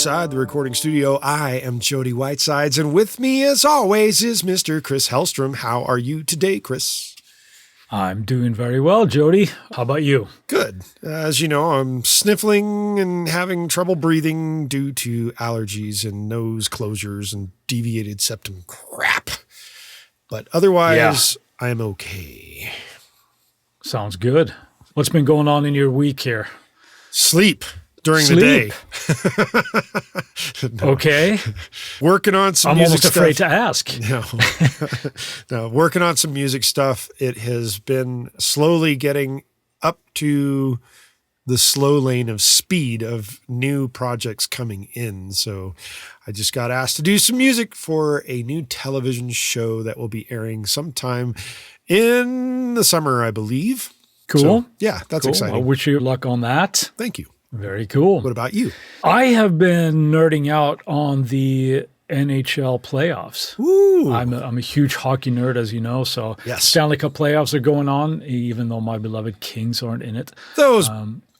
inside the recording studio. I am Jody Whitesides, and with me, as always, is Mr. Chris Hellstrom. How are you today, Chris? I'm doing very well, Jody. How about you? Good. As you know, I'm sniffling and having trouble breathing due to allergies and nose closures and deviated septum crap. But otherwise, I am okay. Sounds good. What's been going on in your week here? Sleep during the day. No. Okay. Working on some I'm music almost afraid to ask. No, working on some music stuff. It has been slowly getting up to the slow lane of speed of new projects coming in. So I just got asked to do some music for a new television show that will be airing sometime in the summer, I believe. Cool. So, yeah, that's exciting. I wish you luck on that. Thank you. Very cool. What about you? I have been nerding out on the NHL playoffs. Ooh. I'm a huge hockey nerd, as you know. So yes. Stanley Cup playoffs are going on, even though my beloved Kings aren't in it. Those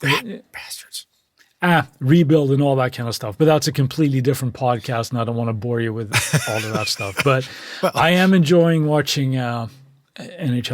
bastards. Rebuild and all that kind of stuff. But that's a completely different podcast, and I don't want to bore you with all of that stuff. But I am enjoying watching NHL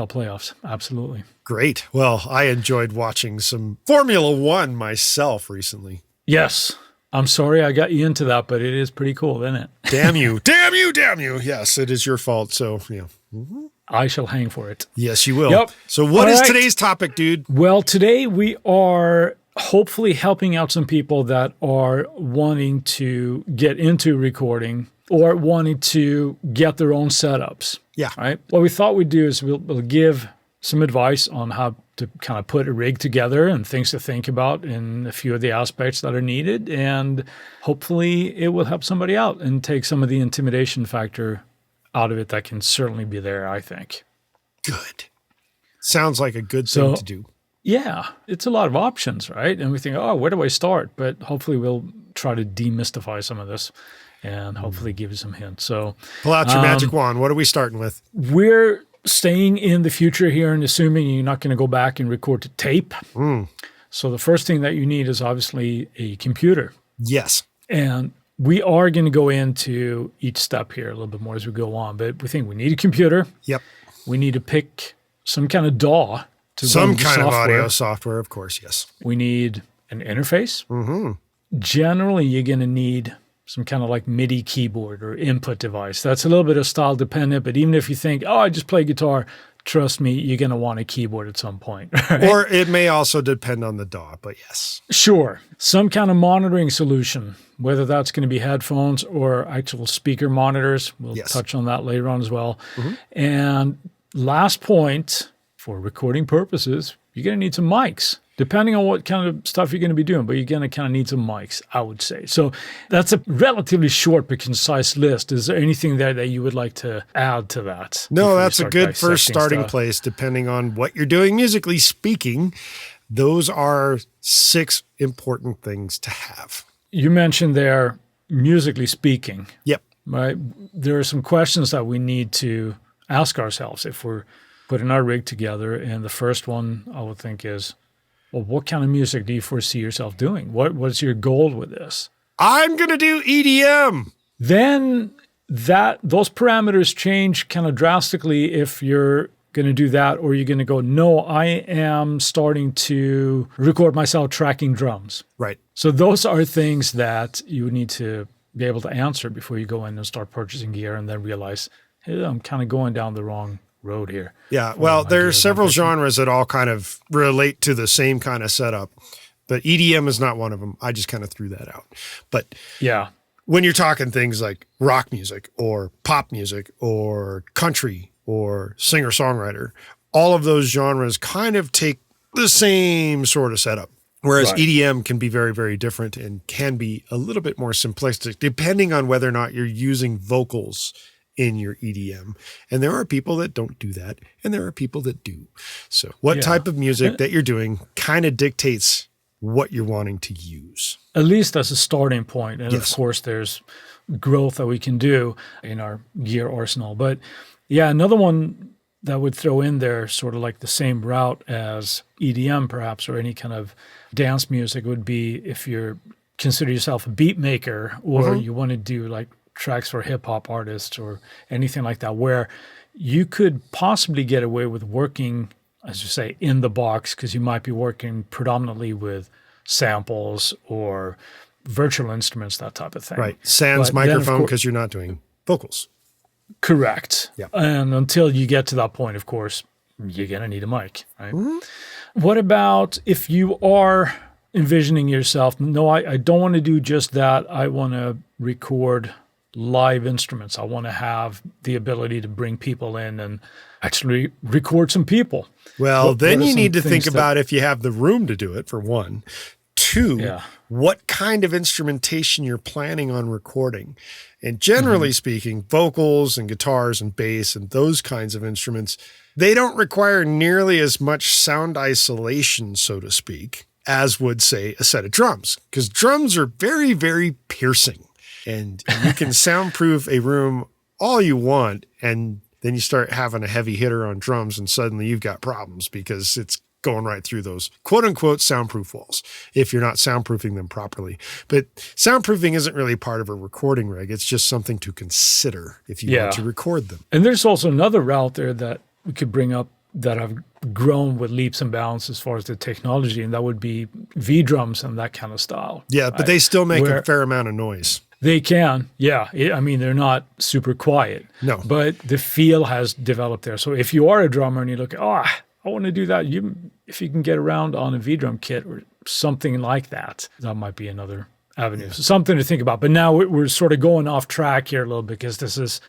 playoffs. Absolutely. Great. Well, I enjoyed watching some Formula One myself recently. Yes. I'm sorry I got you into that, but it is pretty cool, isn't it? Damn you. Damn you. Damn you. Yes, it is your fault. So, yeah. Mm-hmm. I shall hang for it. Yes, you will. Yep. So what is today's topic, dude? Well, today we are hopefully helping out some people that are wanting to get into recording or wanting to get their own setups. Yeah. Right. What we thought we'd do is we'll give some advice on how to kind of put a rig together and things to think about in a few of the aspects that are needed. And hopefully it will help somebody out and take some of the intimidation factor out of it that can certainly be there, I think. Good. Sounds like a good thing to do. Yeah, it's a lot of options, right? And we think, oh, where do I start? But hopefully we'll try to demystify some of this and hopefully give you some hints. So pull out your magic wand. What are we starting with? We're staying in the future here and assuming you're not going to go back and record to tape. So the first thing that you need is obviously a computer. Yes. And we are going to go into each step here a little bit more as we go on, but we think we need a computer. Yep. We need to pick some kind of DAW to some run the kind software. of audio software, of course, yes. We need an interface. Mm-hmm. Generally, you're going to need some kind of like MIDI keyboard or input device. That's a little bit of style dependent, but even if you think, oh, I just play guitar, trust me, you're going to want a keyboard at some point. Right? Or it may also depend on the DAW, but yes. Sure. Some kind of monitoring solution, whether that's going to be headphones or actual speaker monitors. We'll touch on that later on as well. Mm-hmm. And last point, for recording purposes, you're going to need some mics. Depending on what kind of stuff you're going to be doing, but you're going to kind of need some mics, I would say. So that's a relatively short but concise list. Is there anything there that you would like to add to that? No, that's a good first starting place, depending on what you're doing musically speaking. Those are 6 important things to have. You mentioned there, musically speaking. Yep. Right? There are some questions that we need to ask ourselves if we're putting our rig together. And the first one I would think is, well, what kind of music do you foresee yourself doing? What's your goal with this? I'm going to do EDM. Then those parameters change kind of drastically if you're going to do that or you're going to go, no, I am starting to record myself tracking drums. Right. So those are things that you need to be able to answer before you go in and start purchasing gear and then realize, hey, I'm kind of going down the wrong road here. Yeah, well, there's several genres that all kind of relate to the same kind of setup, but EDM is not one of them. I just kind of threw that out. But yeah, when you're talking things like rock music or pop music or country or singer-songwriter, all of those genres kind of take the same sort of setup. Whereas EDM can be very, very different and can be a little bit more simplistic, depending on whether or not you're using vocals in your EDM. And there are people that don't do that, and there are people that do. So what type of music that you're doing kind of dictates what you're wanting to use. At least as a starting point. And of course, there's growth that we can do in our gear arsenal. But yeah, another one that would throw in there sort of like the same route as EDM perhaps, or any kind of dance music would be if you're consider yourself a beat maker, or you want to do like tracks for hip hop artists or anything like that, where you could possibly get away with working, as you say, in the box, because you might be working predominantly with samples or virtual instruments, that type of thing. Right. Sans microphone, because you're not doing vocals. Correct. Yeah. And until you get to that point, of course, you're going to need a mic, right? What about if you are envisioning yourself, no, I don't want to do just that. I want to record live instruments. I want to have the ability to bring people in and actually record some people. Well, then you need to think about if you have the room to do it, for one. Two, what kind of instrumentation you're planning on recording. And generally speaking, vocals and guitars and bass and those kinds of instruments, they don't require nearly as much sound isolation, so to speak, as would, say, a set of drums. Because drums are very, very piercing. And you can soundproof a room all you want, and then you start having a heavy hitter on drums, and suddenly you've got problems because it's going right through those quote-unquote soundproof walls if you're not soundproofing them properly. But soundproofing isn't really part of a recording rig. It's just something to consider if you want to record them. And there's also another route there that we could bring up that I've grown with leaps and bounds as far as the technology, and that would be V-drums and that kind of style. Yeah, but they still make a fair amount of noise. They can, yeah. I mean, they're not super quiet. No. But the feel has developed there. So if you are a drummer and you look, I want to do that, if you can get around on a V-drum kit or something like that, that might be another avenue. So something to think about. But now we're sort of going off track here a little bit because this is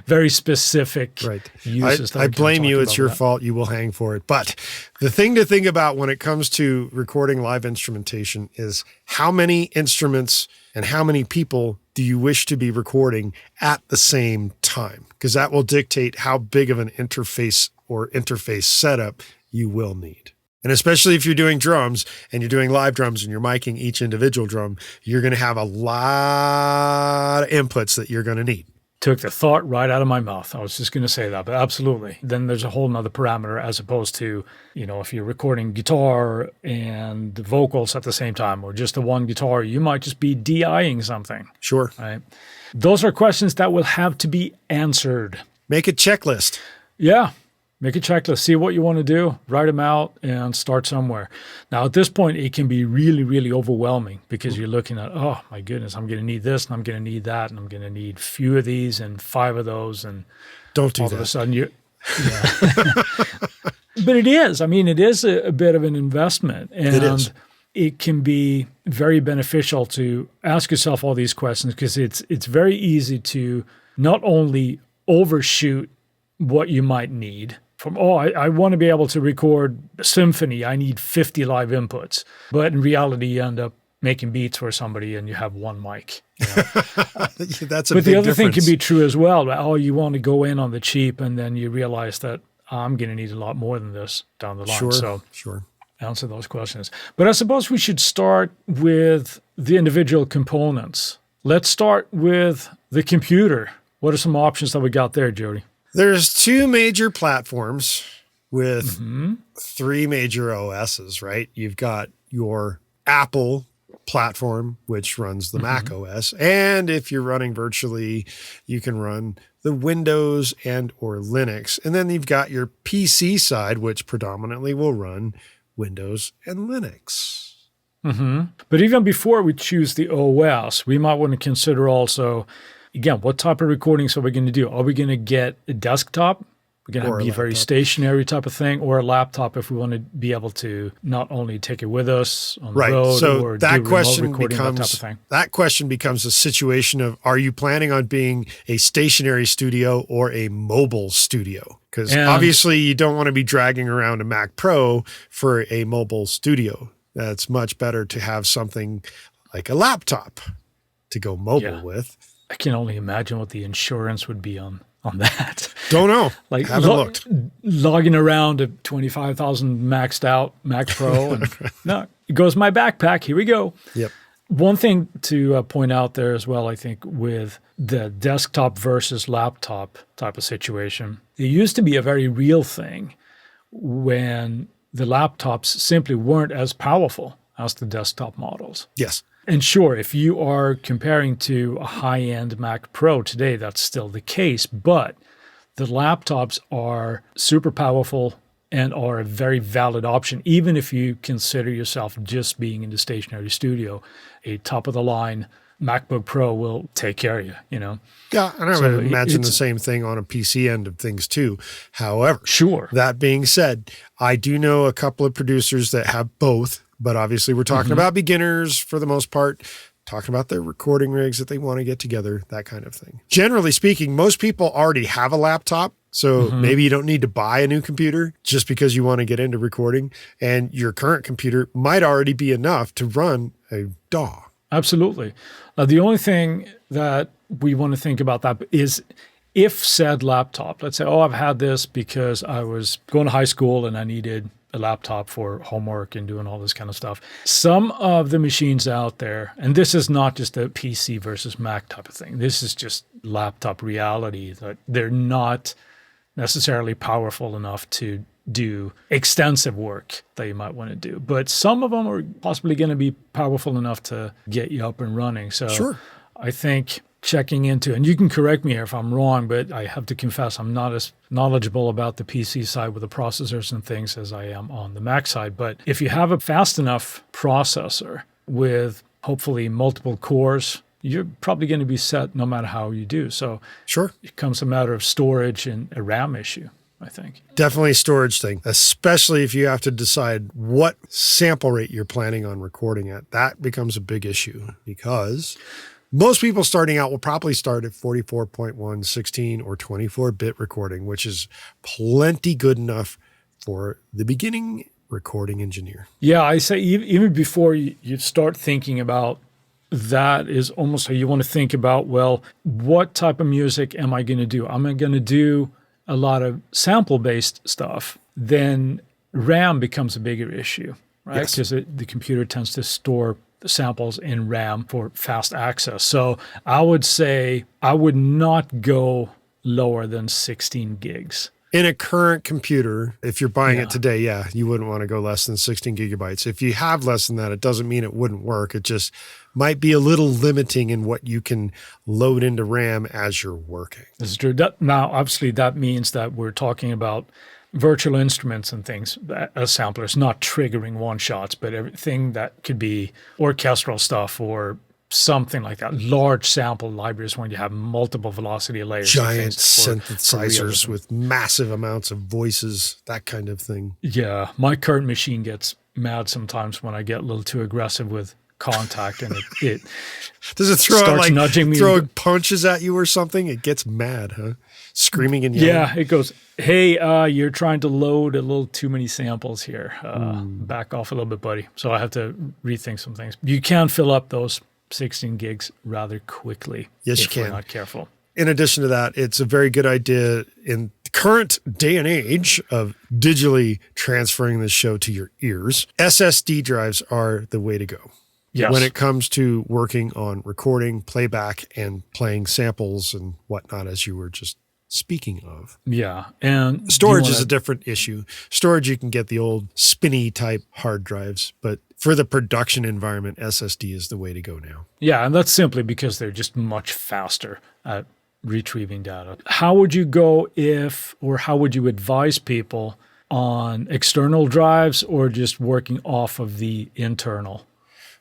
very specific uses. I blame you. It's your fault. You will hang for it. But the thing to think about when it comes to recording live instrumentation is how many instruments and how many people do you wish to be recording at the same time? Because that will dictate how big of an interface or interface setup you will need. And especially if you're doing drums and you're doing live drums and you're miking each individual drum, you're going to have a lot of inputs that you're going to need. Took the thought right out of my mouth. I was just going to say that, but absolutely. Then there's a whole nother parameter as opposed to, if you're recording guitar and the vocals at the same time, or just the one guitar, you might just be DIing something. Sure. Right. Those are questions that will have to be answered. Make a checklist. Yeah. Make a checklist, see what you want to do, write them out, and start somewhere. Now, at this point, it can be really, really overwhelming because you're looking at, oh, my goodness, I'm going to need this, and I'm going to need that, and I'm going to need a few of these and 5 of those. And don't do all that. Of a sudden, But it is. I mean, it is a bit of an investment. And it is. It can be very beneficial to ask yourself all these questions because it's very easy to not only overshoot what you might need, I want to be able to record a symphony. I need 50 live inputs. But in reality, you end up making beats for somebody and you have one mic. That's a But big the other difference. thing can be true as well. You want to go in on the cheap and then you realize that I'm going to need a lot more than this down the line. Sure. Answer those questions. But I suppose we should start with the individual components. Let's start with the computer. What are some options that we got there, Jody? There's 2 major platforms with 3 major OSs, right? You've got your Apple platform, which runs the Mac OS. And if you're running virtually, you can run the Windows and or Linux. And then you've got your PC side, which predominantly will run Windows and Linux. But even before we choose the OS, we might want to consider also, again, what type of recordings are we going to do? Are we going to get a desktop? We're going to be a very stationary type of thing, or a laptop if we want to be able to not only take it with us on the road or that do question remote recording, becomes, that type of thing. That question becomes a situation of, are you planning on being a stationary studio or a mobile studio? Because obviously you don't want to be dragging around a Mac Pro for a mobile studio. That's much better to have something like a laptop to go mobile with. I can only imagine what the insurance would be on that. Don't know. Like haven't looked. Logging around a 25,000 maxed out Mac Pro and no, it goes in my backpack. Here we go. Yep. One thing to point out there as well, I think, with the desktop versus laptop type of situation, it used to be a very real thing when the laptops simply weren't as powerful as the desktop models. Yes. And sure, if you are comparing to a high-end Mac Pro today, that's still the case, but the laptops are super powerful and are a very valid option, even if you consider yourself just being in the stationary studio. A top-of-the-line MacBook Pro will take care of you, you know? Yeah, and I would imagine the same thing on a PC end of things too. However, sure. That being said, I do know a couple of producers that have both, but obviously we're talking about beginners for the most part, talking about their recording rigs that they want to get together, that kind of thing. Generally speaking, most people already have a laptop, so maybe you don't need to buy a new computer just because you want to get into recording, and your current computer might already be enough to run a DAW. Absolutely. The only thing that we want to think about that is if said laptop, let's say, I've had this because I was going to high school and I needed a laptop for homework and doing all this kind of stuff. Some of the machines out there, and this is not just a PC versus Mac type of thing, this is just laptop reality, that they're not necessarily powerful enough to do extensive work that you might want to do. But some of them are possibly going to be powerful enough to get you up and running. So sure. I think checking into, and you can correct me here if I'm wrong, but I have to confess I'm not as knowledgeable about the PC side with the processors and things as I am on the Mac side. But if you have a fast enough processor with hopefully multiple cores, you're probably going to be set no matter how you do. So sure, it becomes a matter of storage and a RAM issue, I think. Definitely a storage thing, especially if you have to decide what sample rate you're planning on recording at. That becomes a big issue because most people starting out will probably start at 44.1, 16, or 24-bit recording, which is plenty good enough for the beginning recording engineer. Yeah, I say even before you start thinking about that is almost how you want to think about, well, what type of music am I going to do? Am I going to do a lot of sample-based stuff? Then RAM becomes a bigger issue, right? Because the computer tends to store the samples in RAM for fast access. So I would say I would not go lower than 16 gigs. In a current computer, if you're buying it today, you wouldn't want to go less than 16 gigabytes. If you have less than that, it doesn't mean it wouldn't work. It just might be a little limiting in what you can load into RAM as you're working. This is true. Now, obviously, that means that we're talking about virtual instruments and things as samplers, not triggering one-shots, but everything that could be orchestral stuff or something like that. Large sample libraries when you have multiple velocity layers. Giant synthesizers with massive amounts of voices, that kind of thing. Yeah. My current machine gets mad sometimes when I get a little too aggressive with contact and it does it throw nudging me, throw punches at you or something? It gets mad, huh? Screaming and yelling. Yeah, it goes, hey, you're trying to load a little too many samples here. Back off a little bit, buddy. So I have to rethink some things. You can fill up those 16 gigs rather quickly. Yes, you can. If we're not careful. In addition to that, it's a very good idea in the current day and age of digitally transferring this show to your ears. SSD drives are the way to go. Yes. When it comes to working on recording, playback, and playing samples and whatnot, as you were just speaking of. Yeah. And storage is a different issue. Storage, you can get the old spinny type hard drives, but for the production environment, SSD is the way to go now. Yeah, and that's simply because they're just much faster at retrieving data. How would you go how would you advise people on external drives or just working off of the internal?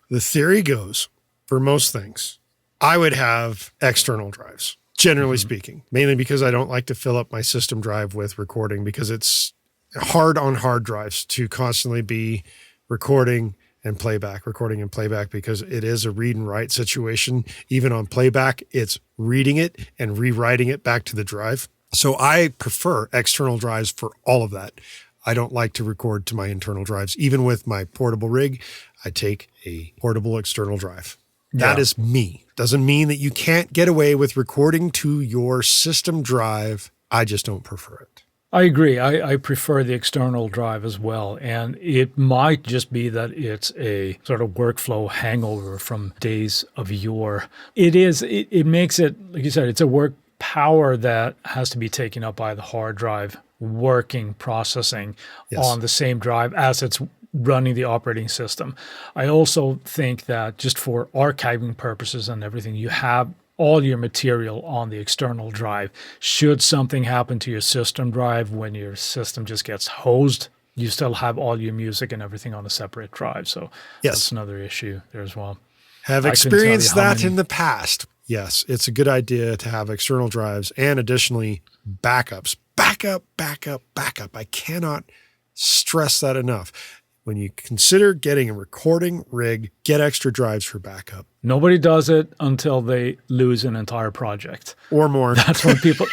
The theory goes, for most things, I would have external drives, generally speaking, mainly because I don't like to fill up my system drive with recording because it's hard on hard drives to constantly be recording and playback because it is a read and write situation. Even on playback, it's reading it and rewriting it back to the drive. So I prefer external drives for all of that. I don't like to record to my internal drives. Even with my portable rig, I take a portable external drive. That is me. Doesn't mean that you can't get away with recording to your system drive. I just don't prefer it. I agree. I prefer the external drive as well. And it might just be that it's a sort of workflow hangover from days of yore. It makes it, like you said, it's a work power that has to be taken up by the hard drive working, processing on the same drive as it's running the operating system. I also think that just for archiving purposes and everything, you have all your material on the external drive. Should something happen to your system drive when your system just gets hosed, you still have all your music and everything on a separate drive. So that's another issue there as well. Have experienced that in the past. Yes, it's a good idea to have external drives and additionally backups. Backup. I cannot stress that enough. When you consider getting a recording rig, get extra drives for backup. Nobody does it until they lose an entire project. Or more. That's when people,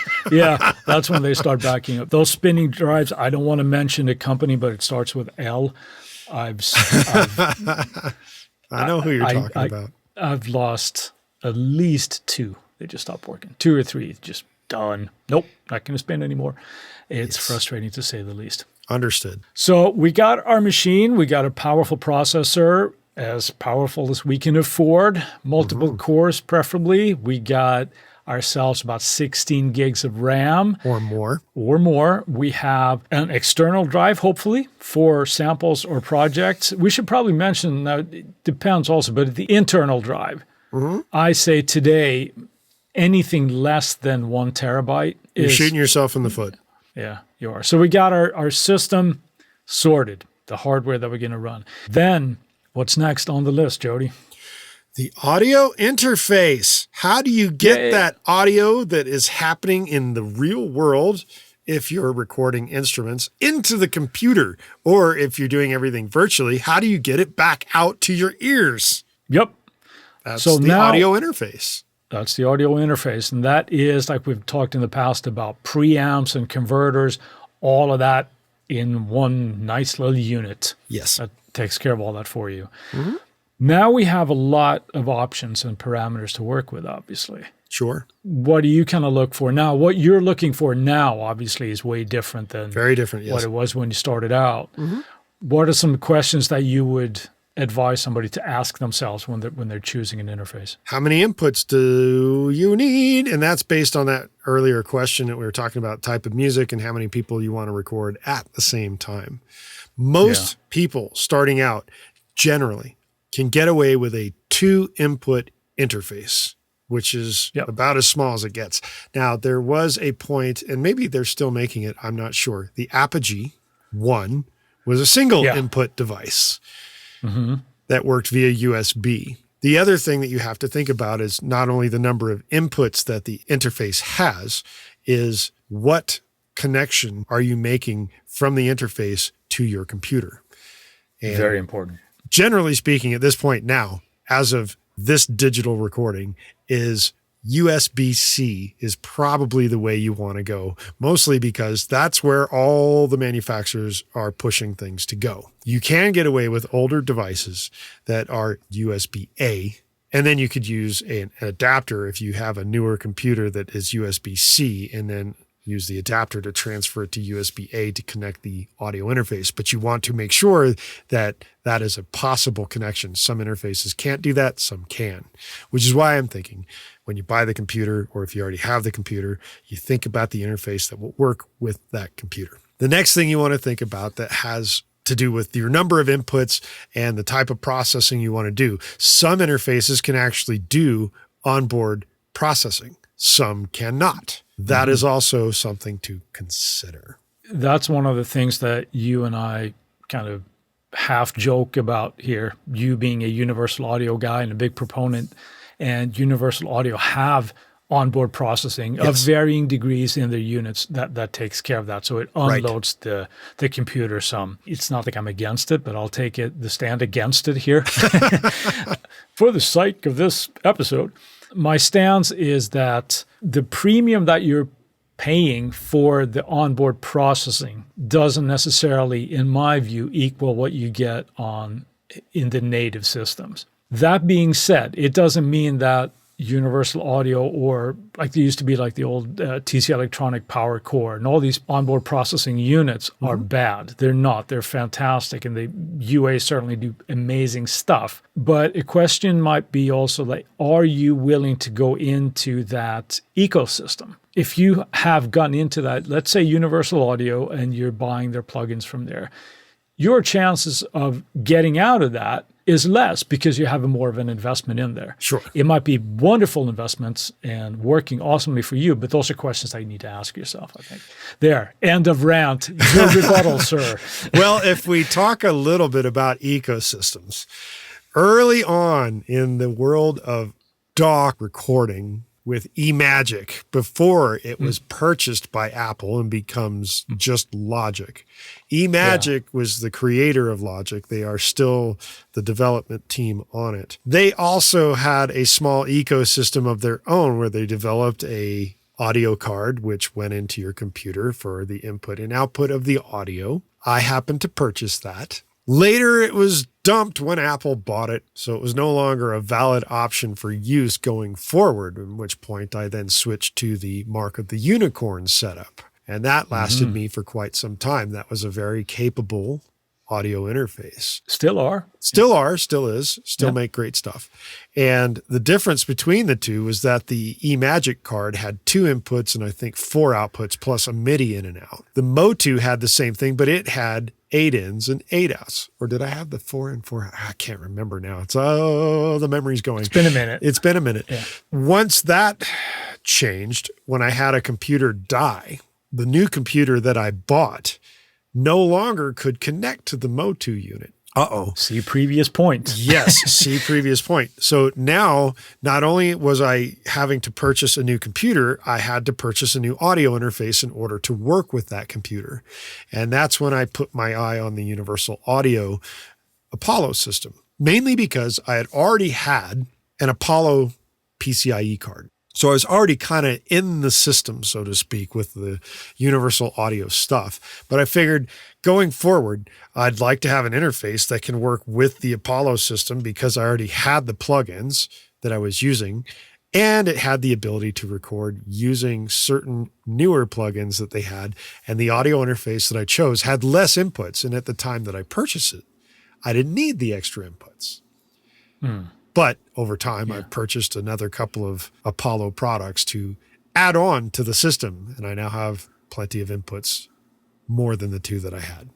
that's when they start backing up. Those spinning drives, I don't want to mention the company, but it starts with L. I know who you're talking about. I've lost at least 2. They just stopped working. 2 or 3, just done. Nope, not going to spin anymore. It's frustrating to say the least. Understood. So we got our machine. We got a powerful processor, as powerful as we can afford, multiple cores preferably. We got ourselves about 16 gigs of RAM. Or more. We have an external drive, hopefully, for samples or projects. We should probably mention, now it depends also, but the internal drive, I say today, anything less than 1 terabyte You're shooting yourself in the foot. Yeah, you are. So we got our system sorted, the hardware that we're going to run. Then what's next on the list, Jody? The audio interface. How do you get that audio that is happening in the real world, if you're recording instruments, into the computer? Or if you're doing everything virtually, how do you get it back out to your ears? Yep. That's the audio interface. That's the audio interface. And that is, like we've talked in the past about preamps and converters, all of that in one nice little unit. Yes. That takes care of all that for you. Now we have a lot of options and parameters to work with, obviously. Sure. What do you kind of look for now? What you're looking for now, obviously, is way different than Very different, yes. what it was when you started out. What are some questions that you would advise somebody to ask themselves when they're choosing an interface? How many inputs do you need? And that's based on that earlier question that we were talking about, type of music and how many people you want to record at the same time. Most people starting out generally can get away with a 2-input interface, which is about as small as it gets. Now, there was a point, and maybe they're still making it, I'm not sure. The Apogee 1 was a single input device that worked via USB. The other thing that you have to think about is not only the number of inputs that the interface has, is what connection are you making from the interface to your computer? And very important. Generally speaking, at this point now, as of this digital recording, is USB-C is probably the way you want to go, mostly because that's where all the manufacturers are pushing things to go. You can get away with older devices that are USB-A, and then you could use an adapter if you have a newer computer that is USB-C, and then use the adapter to transfer it to USB-A to connect the audio interface. But you want to make sure that that is a possible connection. Some interfaces can't do that, some can, which is why I'm thinking when you buy the computer, or if you already have the computer, you think about the interface that will work with that computer. The next thing you want to think about that has to do with your number of inputs and the type of processing you want to do. Some interfaces can actually do onboard processing. Some cannot. That is also something to consider. That's one of the things that you and I kind of half joke about here, you being a Universal Audio guy and a big proponent, and Universal Audio have onboard processing of varying degrees in their units that takes care of that. So it unloads the computer some. It's not like I'm against it, but I'll take the stand against it here. For the sake of this episode, my stance is that the premium that you're paying for the onboard processing doesn't necessarily, in my view, equal what you get in the native systems. That being said, it doesn't mean that Universal Audio, or like they used to be like the old TC Electronic Power Core and all these onboard processing units are bad. They're not. They're fantastic, and the UA certainly do amazing stuff. But a question might be also like, are you willing to go into that ecosystem? If you have gotten into that, let's say Universal Audio, and you're buying their plugins from there, your chances of getting out of that is less because you have more of an investment in there. Sure. It might be wonderful investments and working awesomely for you, but those are questions that you need to ask yourself, I think. There, end of rant. Your rebuttal, sir. Well, if we talk a little bit about ecosystems, early on in the world of DAW recording with eMagic, before it was purchased by Apple and becomes just Logic. eMagic was the creator of Logic. They are still the development team on it. They also had a small ecosystem of their own where they developed a audio card, which went into your computer for the input and output of the audio. I happened to purchase that. Later, it was dumped when Apple bought it, so it was no longer a valid option for use going forward, at which point I then switched to the Mark of the Unicorn setup. And that lasted me for quite some time. That was a very capable audio interface. Still are. Still is, make great stuff. And the difference between the two was that the eMagic card had 2 inputs and I think 4 outputs plus a MIDI in and out. The Motu had the same thing, but it had 8 ins and 8 outs. Or did I have the 4 and 4 out? I can't remember now. The memory's going. It's been a minute. Yeah. Once that changed, when I had a computer die, the new computer that I bought no longer could connect to the Motu unit. See previous point. Yes, see previous point. So now, not only was I having to purchase a new computer, I had to purchase a new audio interface in order to work with that computer. And that's when I put my eye on the Universal Audio Apollo system, mainly because I had already had an Apollo PCIe card. So I was already kind of in the system, so to speak, with the Universal Audio stuff. But I figured going forward, I'd like to have an interface that can work with the Apollo system because I already had the plugins that I was using, and it had the ability to record using certain newer plugins that they had. And the audio interface that I chose had less inputs. And at the time that I purchased it, I didn't need the extra inputs. But over time, I've purchased another couple of Apollo products to add on to the system. And I now have plenty of inputs, more than the 2 that I had.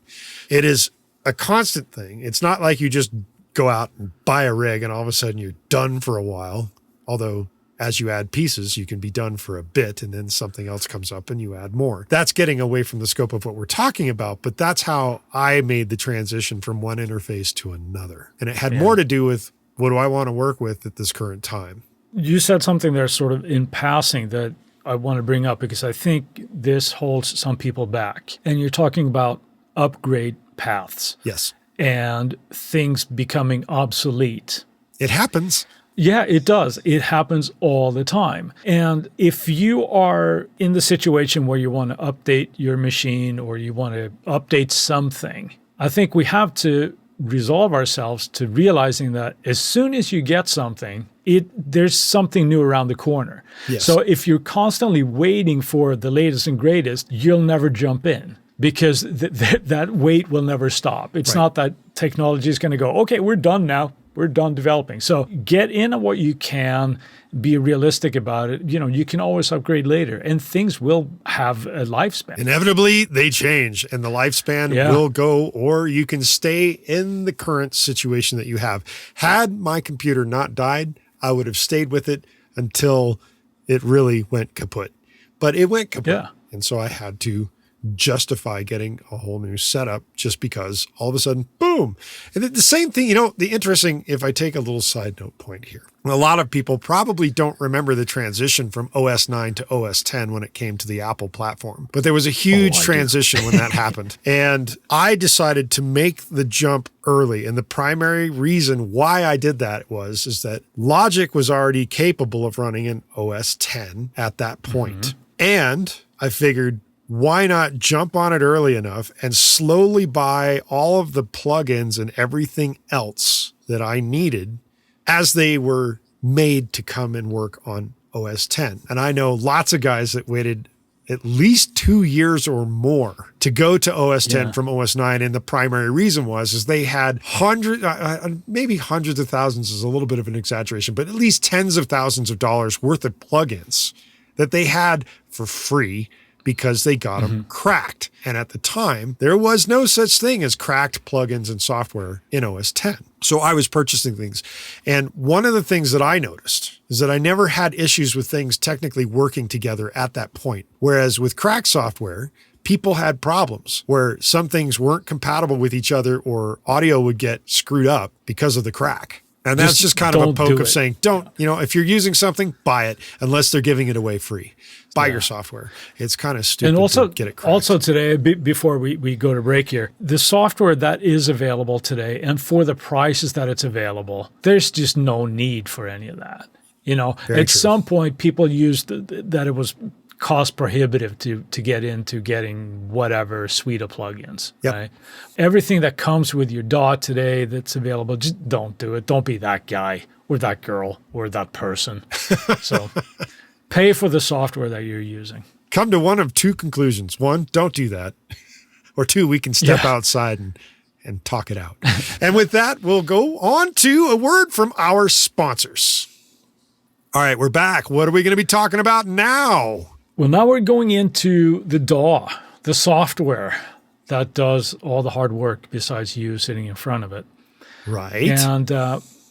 It is a constant thing. It's not like you just go out and buy a rig and all of a sudden you're done for a while. Although as you add pieces, you can be done for a bit and then something else comes up and you add more. That's getting away from the scope of what we're talking about, but that's how I made the transition from one interface to another. And it had more to do with what do I want to work with at this current time? You said something there sort of in passing that I want to bring up because I think this holds some people back. And you're talking about upgrade paths. Yes. And things becoming obsolete. It happens. Yeah, it does. It happens all the time. And if you are in the situation where you want to update your machine or you want to update something, I think we have to resolve ourselves to realizing that as soon as you get something, there's something new around the corner. Yes. So if you're constantly waiting for the latest and greatest, you'll never jump in because that wait will never stop. It's not that technology is going to go, okay, we're done now. We're done developing. So get in on what you can, be realistic about it. You know, you can always upgrade later and things will have a lifespan. Inevitably, they change and the lifespan will go, or you can stay in the current situation that you have. Had my computer not died, I would have stayed with it until it really went kaput. But it went kaput. Yeah. And so I had to justify getting a whole new setup just because all of a sudden, boom. And the same thing, the interesting, if I take a little side note point here, a lot of people probably don't remember the transition from OS 9 to OS 10 when it came to the Apple platform. But there was a huge transition when that happened. And I decided to make the jump early. And the primary reason why I did that is that Logic was already capable of running in OS 10 at that point. And I figured, why not jump on it early enough and slowly buy all of the plugins and everything else that I needed as they were made to come and work on OS 10. And I know lots of guys that waited at least 2 years or more to go to OS 10 from OS 9. And the primary reason is they had maybe hundreds of thousands is a little bit of an exaggeration, but at least tens of thousands of dollars worth of plugins that they had for free because they got them cracked. And at the time, there was no such thing as cracked plugins and software in OS X. So I was purchasing things. And one of the things that I noticed is that I never had issues with things technically working together at that point. Whereas with cracked software, people had problems where some things weren't compatible with each other or audio would get screwed up because of the crack. And that's just kind of a poke of saying, if you're using something, buy it unless they're giving it away free. Buy your software. It's kind of stupid to get it cracked. Also today, before we go to break here, the software that is available today and for the prices that it's available, there's just no need for any of that. At some point, people used that it was cost prohibitive to get into getting whatever suite of plugins. Yep. Right? Everything that comes with your DAW today that's available, just don't do it. Don't be that guy or that girl or that person. So pay for the software that you're using. Come to one of two conclusions. One, don't do that. Or two, we can step outside and talk it out. And with that, we'll go on to a word from our sponsors. All right, we're back. What are we going to be talking about now? Well, now we're going into the DAW, the software that does all the hard work besides you sitting in front of it. Right. And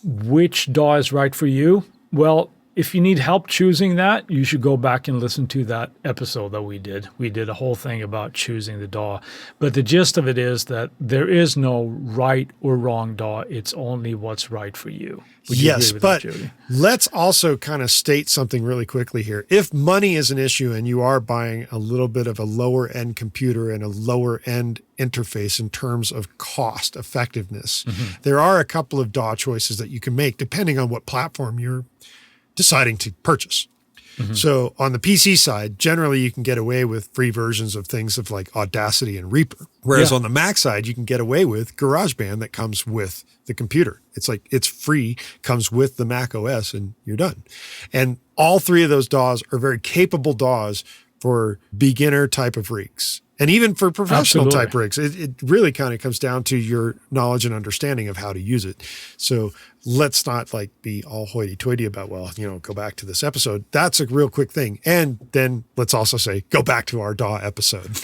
which DAW is right for you? Well, if you need help choosing that, you should go back and listen to that episode that we did. We did a whole thing about choosing the DAW. But the gist of it is that there is no right or wrong DAW. It's only what's right for you. Would you agree with that, Jody? Let's also kind of state something really quickly here. If money is an issue and you are buying a little bit of a lower end computer and a lower end interface in terms of cost effectiveness, there are a couple of DAW choices that you can make depending on what platform you're deciding to purchase. So on the PC side, generally you can get away with free versions of things of like Audacity and Reaper. Whereas on the Mac side, you can get away with GarageBand that comes with the computer. It's like, it's free, comes with the Mac OS, and you're done. And all three of those DAWs are very capable DAWs for beginner type of rigs. And even for professional type rigs, it really kind of comes down to your knowledge and understanding of how to use it. So let's not like be all hoity-toity about, go back to this episode. That's a real quick thing. And then let's also say, go back to our DAW episode.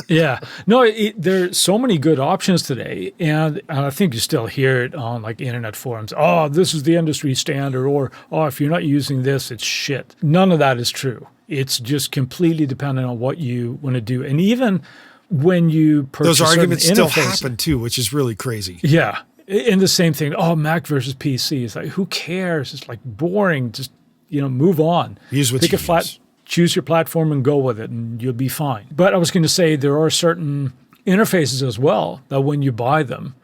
Yeah. No, there's so many good options today. And I think you still hear it on like internet forums. Oh, this is the industry standard. Or, oh, if you're not using this, it's shit. None of that is true. It's just completely dependent on what you want to do. And even when you purchase those arguments still interfaces, happen too, which is really crazy. Yeah. And the same thing. Oh, Mac versus PC. It's like, who cares? It's like boring. Just, move on. Use what you use. Choose your platform and go with it, and you'll be fine. But I was going to say there are certain interfaces as well that when you buy them,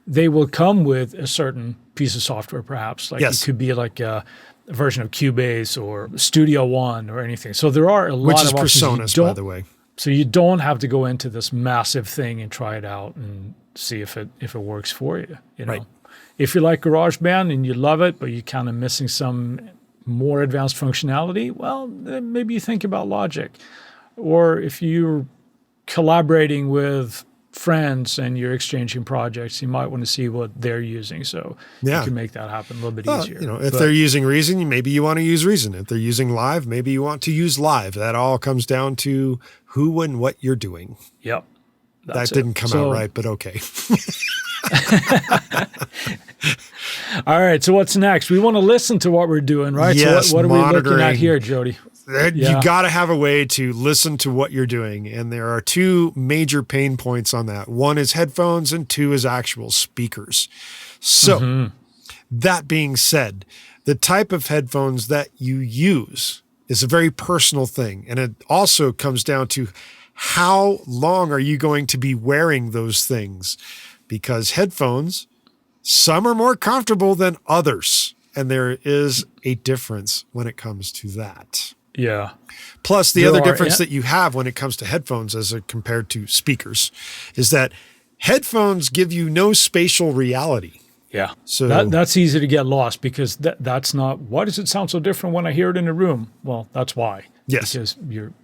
they will come with a certain piece of software, perhaps. Like it could be like a version of Cubase or Studio One or anything. So there are a lot of options. Which is Personas, by the way. So you don't have to go into this massive thing and try it out and see if it works for you. Right. If you like GarageBand and you love it, but you're kind of missing some more advanced functionality, well, then maybe you think about Logic. Or if you're collaborating with friends and you're exchanging projects, you might want to see what they're using. So you can make that happen a little bit easier. If they're using Reason, maybe you want to use Reason. If they're using Live, maybe you want to use Live. That all comes down to who and what you're doing. Yep. That didn't come out right, but okay. All right. So what's next? We want to listen to what we're doing, right? Yes, so what are we looking at here, Jody? You got to have a way to listen to what you're doing. And there are two major pain points on that. One is headphones and two is actual speakers. So that being said, the type of headphones that you use is a very personal thing. And it also comes down to how long are you going to be wearing those things? Because headphones, some are more comfortable than others. And there is a difference when it comes to that. Yeah. Plus, the other difference that you have when it comes to headphones as compared to speakers is that headphones give you no spatial reality. Yeah. So that's easy to get lost because that's not, why does it sound so different when I hear it in a room? Well, that's why. Yes. Because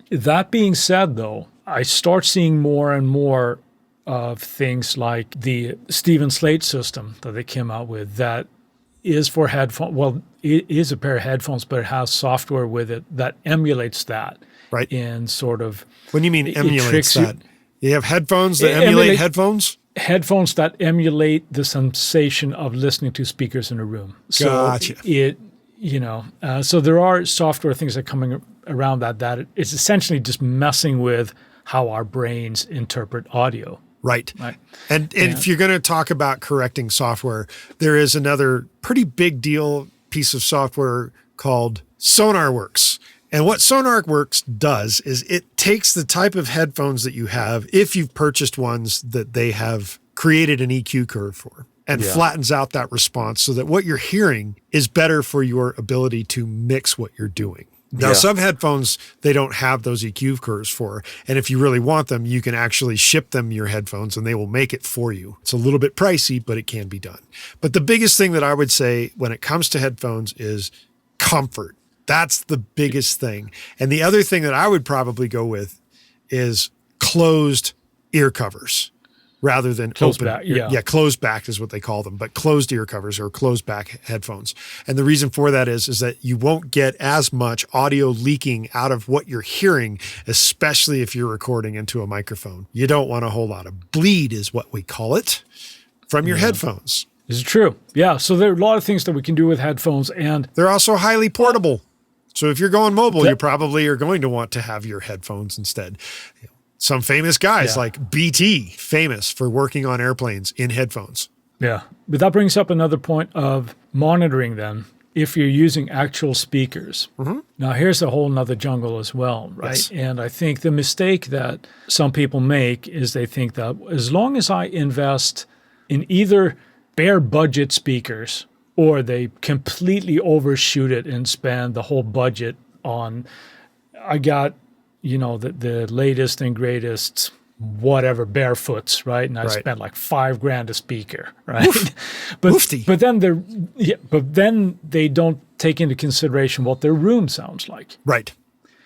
that being said, though, I start seeing more and more of things like the Steven Slate system that they came out with that is for headphones. Well, it is a pair of headphones, but it has software with it that emulates that. Right. And sort of. When you mean emulates that? You have headphones that emulate headphones? Headphones that emulate the sensation of listening to speakers in a room. So gotcha. So there are software things that are coming around that it's essentially just messing with how our brains interpret audio. Right. And if you're going to talk about correcting software, there is another pretty big deal piece of software called SonarWorks. And what SonarWorks does is it takes the type of headphones that you have, if you've purchased ones that they have created an EQ curve for, and flattens out that response so that what you're hearing is better for your ability to mix what you're doing. Now, some headphones, they don't have those EQ curves for, and if you really want them, you can actually ship them your headphones and they will make it for you. It's a little bit pricey, but it can be done. But the biggest thing that I would say when it comes to headphones is comfort. That's the biggest thing. And the other thing that I would probably go with is closed ear covers rather than closed open. back, closed back is what they call them, but closed ear covers or closed back headphones. And the reason for that is that you won't get as much audio leaking out of what you're hearing, especially if you're recording into a microphone. You don't want a whole lot of bleed is what we call it from your headphones. This is true. Yeah. So there are a lot of things that we can do with headphones, and they're also highly portable. So if you're going mobile, you probably are going to want to have your headphones instead. Some famous guys like BT, famous for working on airplanes in headphones. Yeah. But that brings up another point of monitoring then if you're using actual speakers. Mm-hmm. Now, here's a whole nother jungle as well, right? Yes. And I think the mistake that some people make is they think that as long as I invest in either bare budget speakers or they completely overshoot it and spend the whole budget on, I got, the latest and greatest whatever barefoots, right? And I spent like $5,000 a speaker, right? But then they don't take into consideration what their room sounds like. Right.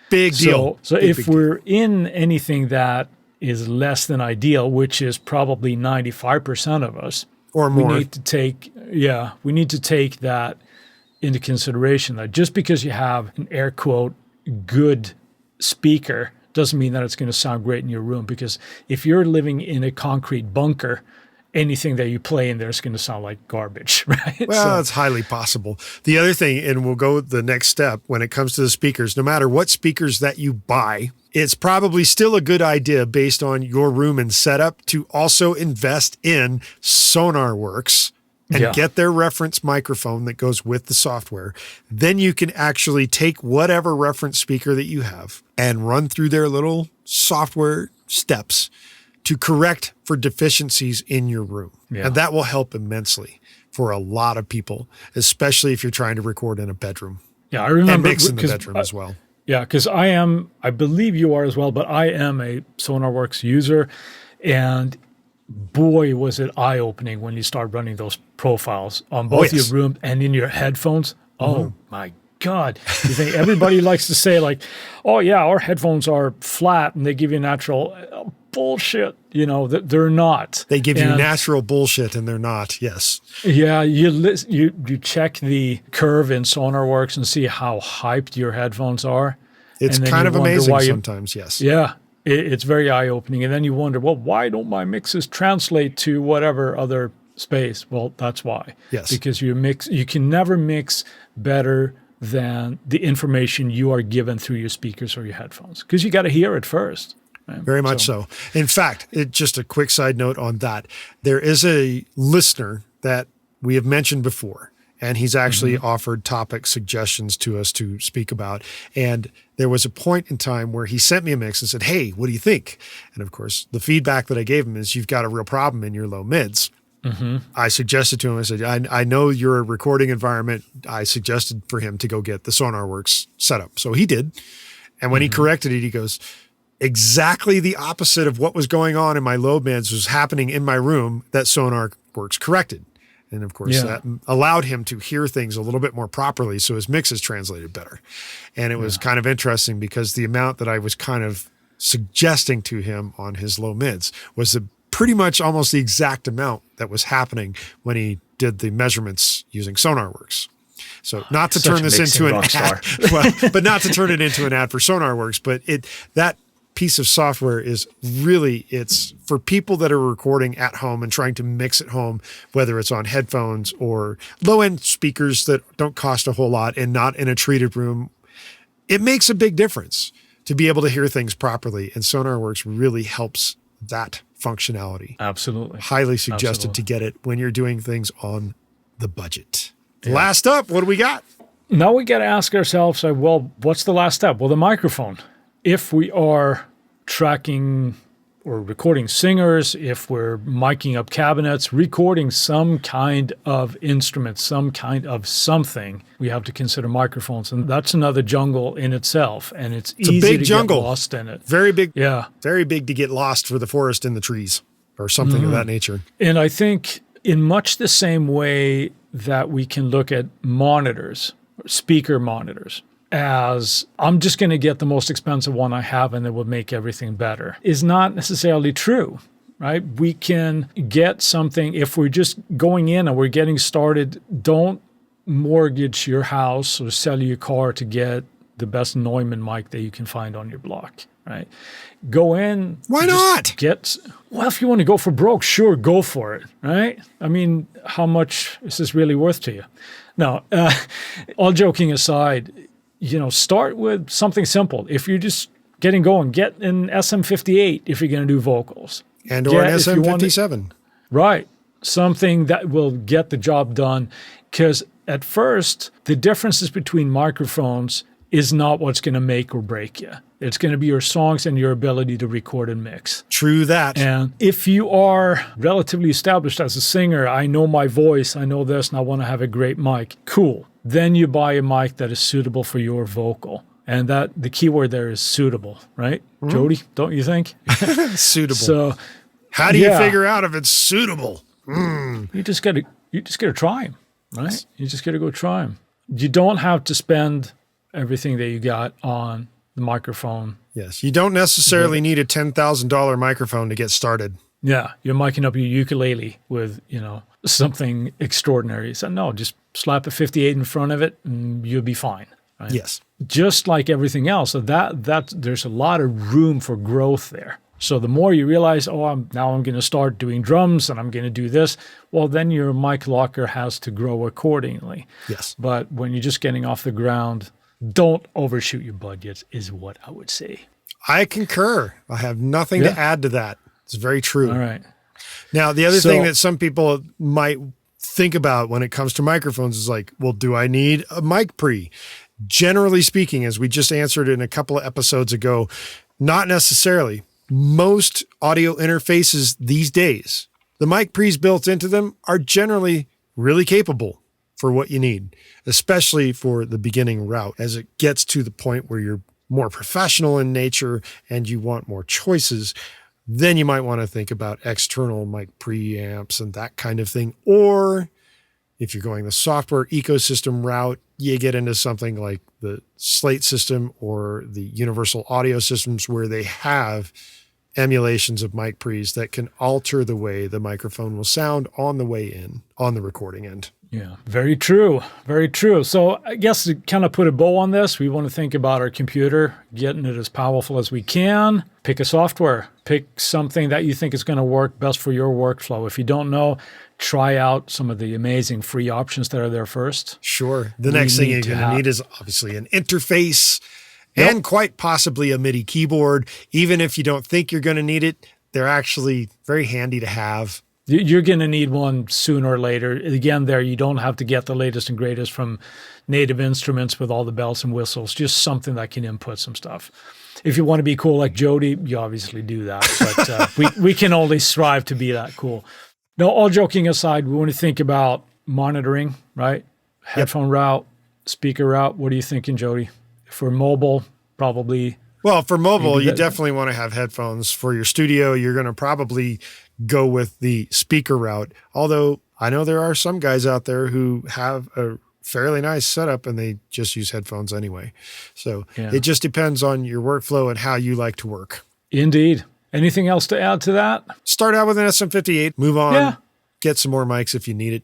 Big deal. So if we're in anything that is less than ideal, which is probably 95% of us, or more, we need to take that into consideration. That just because you have an air quote good speaker doesn't mean that it's going to sound great in your room, because if you're living in a concrete bunker, anything that you play in there is going to sound like garbage, right? Well, it's highly possible. The other thing, and we'll go the next step when it comes to the speakers, no matter what speakers that you buy, it's probably still a good idea based on your room and setup to also invest in SonarWorks and get their reference microphone that goes with the software. Then you can actually take whatever reference speaker that you have and run through their little software steps to correct for deficiencies in your room. Yeah. And that will help immensely for a lot of people, especially if you're trying to record in a bedroom. Yeah, I remember. And mix in the bedroom as well. Yeah, because I believe you are as well, but I am a SonarWorks user, and boy, was it eye-opening when you start running those profiles on both your room and in your headphones. Oh, my God. You think everybody likes to say like, oh, yeah, our headphones are flat and they give you natural bullshit. They're not. They give you natural bullshit and they're not, yes. Yeah, you check the curve in SonarWorks and see how hyped your headphones are. It's kind of amazing sometimes, yes. Yeah. It's very eye-opening. And then you wonder, well, why don't my mixes translate to whatever other space? Well, that's why. Yes. Because you can never mix better than the information you are given through your speakers or your headphones, because you got to hear it first. Right? Very much so. In fact, just a quick side note on that. There is a listener that we have mentioned before, and he's actually offered topic suggestions to us to speak about. And there was a point in time where he sent me a mix and said, hey, what do you think? And of course, the feedback that I gave him is you've got a real problem in your low mids. Mm-hmm. I suggested to him, I said, I know you're a recording environment. I suggested for him to go get the SonarWorks setup. So he did. And when he corrected it, he goes, exactly the opposite of what was going on in my low mids was happening in my room that SonarWorks corrected. And of course, that allowed him to hear things a little bit more properly, so his mixes translated better. And it was kind of interesting because the amount that I was kind of suggesting to him on his low mids was pretty much almost the exact amount that was happening when he did the measurements using SonarWorks. So not to turn this into an ad, but not to turn it into an ad for SonarWorks, but that piece of software is really, it's for people that are recording at home and trying to mix at home, whether it's on headphones or low-end speakers that don't cost a whole lot and not in a treated room. It makes a big difference to be able to hear things properly, and SonarWorks really helps that functionality. Absolutely. Highly suggested to get it when you're doing things on the budget. Yeah. Last up, what do we got? Now we got to ask ourselves, well, what's the last step? Well, the microphone. If we are tracking or recording singers, if we're miking up cabinets, recording some kind of instrument, some kind of something, we have to consider microphones. And that's another jungle in itself. And it's easy a big to jungle. Get lost in it. Very big. Yeah. Very big to get lost for the forest in the trees or something of that nature. And I think in much the same way that we can look at monitors, speaker monitors, as I'm just going to get the most expensive one I have and it will make everything better, is not necessarily true, right? We can get something, if we're just going in and we're getting started, don't mortgage your house or sell your car to get the best Neumann mic that you can find on your block, right? Go in. Why not? Well, if you want to go for broke, sure, go for it, right? I mean, how much is this really worth to you? No, all joking aside, start with something simple. If you're just getting going, get an SM58 if you're going to do vocals. Or an SM57. Right. Something that will get the job done. Because at first, the differences between microphones is not what's going to make or break you. It's going to be your songs and your ability to record and mix. True that. And if you are relatively established as a singer, I know my voice, I know this, and I want to have a great mic, cool. Then you buy a mic that is suitable for your vocal. And that the key word there is suitable, right? Mm-hmm. Jody, don't you think? Suitable. So how do you figure out if it's suitable? You just gotta try them, right? You just gotta go try them. You don't have to spend everything that you got on the microphone. Yes, you don't necessarily need a $10,000 microphone to get started. Yeah, you're miking up your ukulele with, something extraordinary. So no, just slap a 58 in front of it and you'll be fine. Right? Yes. Just like everything else, so that there's a lot of room for growth there. So the more you realize, I'm going to start doing drums and I'm going to do this, well, then your mic locker has to grow accordingly. Yes. But when you're just getting off the ground, don't overshoot your budgets is what I would say. I concur. I have nothing to add to that. It's very true. All right. Now, the other thing that some people might think about when it comes to microphones is like, well, do I need a mic pre? Generally speaking, as we just answered in a couple of episodes ago, not necessarily. Most audio interfaces these days, the mic pre's built into them are generally really capable for what you need, especially for the beginning route. As it gets to the point where you're more professional in nature and you want more choices, then you might want to think about external mic preamps and that kind of thing. Or if you're going the software ecosystem route, you get into something like the Slate system or the universal audio systems where they have emulations of mic pre's that can alter the way the microphone will sound on the way in, on the recording end. Yeah, very true. Very true. So I guess to kind of put a bow on this, we want to think about our computer, getting it as powerful as we can. Pick a software. Pick something that you think is going to work best for your workflow. If you don't know, try out some of the amazing free options that are there first. Sure. The next thing you're going to need is obviously an interface and quite possibly a MIDI keyboard. Even if you don't think you're going to need it, they're actually very handy to have. You're going to need one sooner or later. Again, you don't have to get the latest and greatest from Native Instruments with all the bells and whistles, just something that can input some stuff. If you want to be cool like Jody, you obviously do that. But we can only strive to be that cool. Now, all joking aside, we want to think about monitoring, right? Headphone route, speaker route. What are you thinking, Jody? For mobile, probably. Well, for mobile, you definitely want to have headphones. For your studio, you're going to probably go with the speaker route. Although I know there are some guys out there who have a fairly nice setup and they just use headphones anyway. So it just depends on your workflow and how you like to work. Indeed. Anything else to add to that? Start out with an SM58, move on, get some more mics if you need it.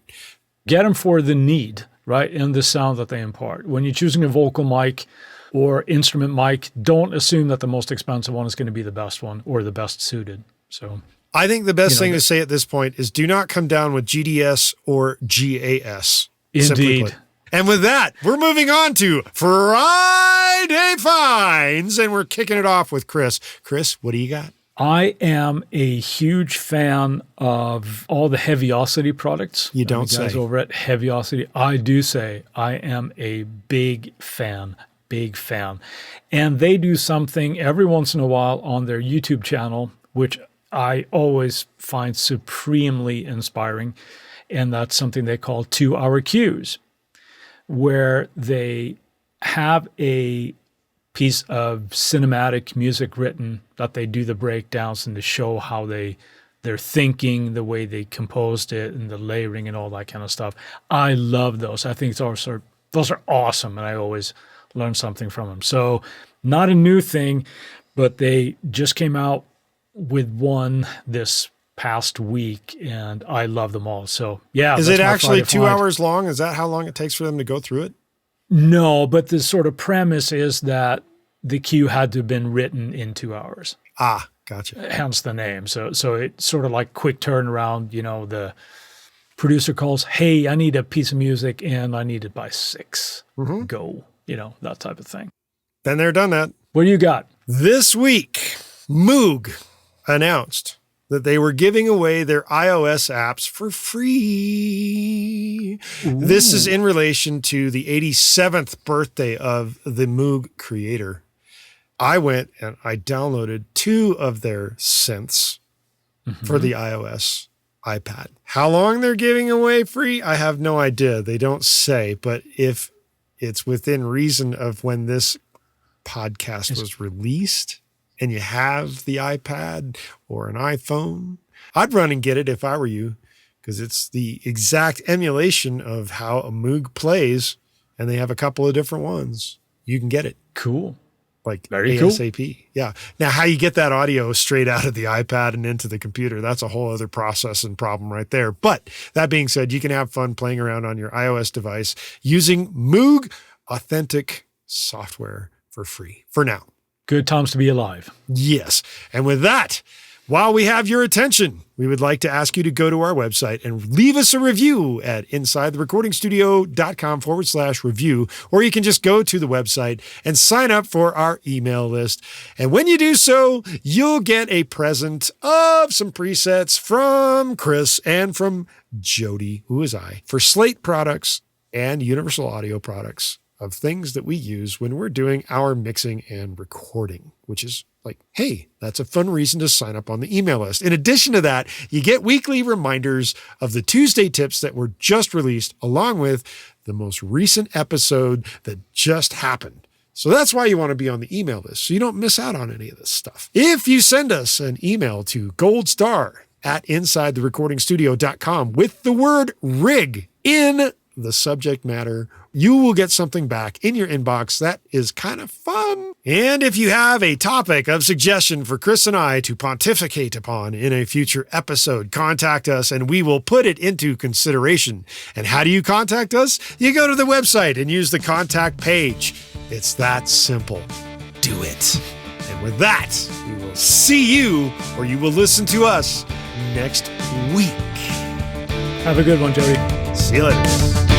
Get them for the need. right, in the sound that they impart. When you're choosing a vocal mic or instrument mic, don't assume that the most expensive one is going to be the best one or the best suited. So I think the best thing to say at this point is do not come down with GDS or GAS. Indeed. And with that, we're moving on to Friday Finds, and we're kicking it off with Chris. Chris, what do you got? I am a huge fan of all the Heaviosity products. You don't the guys say. over at Heaviosity. I do say I am a big fan. And they do something every once in a while on their YouTube channel, which I always find supremely inspiring. And that's something they call 2-hour cues, where they have a piece of cinematic music written that they do the breakdowns and to show how they're thinking, the way they composed it and the layering and all that kind of stuff. I love those. I think those are awesome, and I always learn something from them. So not a new thing, but they just came out with one this past week, and I love them all. So yeah. Is it actually 2 hours long? Is that how long it takes for them to go through it? No, but the sort of premise is that the cue had to have been written in 2 hours. Ah, gotcha. Hence the name. So it's sort of like quick turnaround. You know, the producer calls, hey, I need a piece of music and I need it by 6. Mm-hmm. Go, you know, that type of thing. Been there, done that. What do you got? This week, Moog announced that they were giving away their iOS apps for free. Ooh. This is in relation to the 87th birthday of the Moog creator. I went and I downloaded 2 of their synths for the iOS iPad. How long they're giving away free, I have no idea. They don't say, but if it's within reason of when this podcast was released, and you have the iPad or an iPhone, I'd run and get it if I were you, because it's the exact emulation of how a Moog plays, and they have a couple of different ones. You can get it. Cool. Like very ASAP. Cool. Yeah. Now, how you get that audio straight out of the iPad and into the computer, that's a whole other process and problem right there. But that being said, you can have fun playing around on your iOS device using Moog Authentic software for free for now. Good times to be alive. Yes. And with that, while we have your attention, we would like to ask you to go to our website and leave us a review at insidetherecordingstudio.com/review, or you can just go to the website and sign up for our email list. And when you do so, you'll get a present of some presets from Chris and from Jody, who is I, for Slate products and Universal Audio products of things that we use when we're doing our mixing and recording, which is like, hey, that's a fun reason to sign up on the email list. In addition to that, you get weekly reminders of the Tuesday tips that were just released, along with the most recent episode that just happened. So that's why you want to be on the email list, so you don't miss out on any of this stuff. If you send us an email to goldstar@insidetherecordingstudio.com with the word rig in the subject matter, you will get something back in your inbox that is kind of fun. And if you have a topic of suggestion for Chris and I to pontificate upon in a future episode, contact us and we will put it into consideration. And how do you contact us? You go to the website and use the contact page. It's that simple. Do it. And with that, we will see you, or you will listen to us next week. Have a good one, Jody. See you later.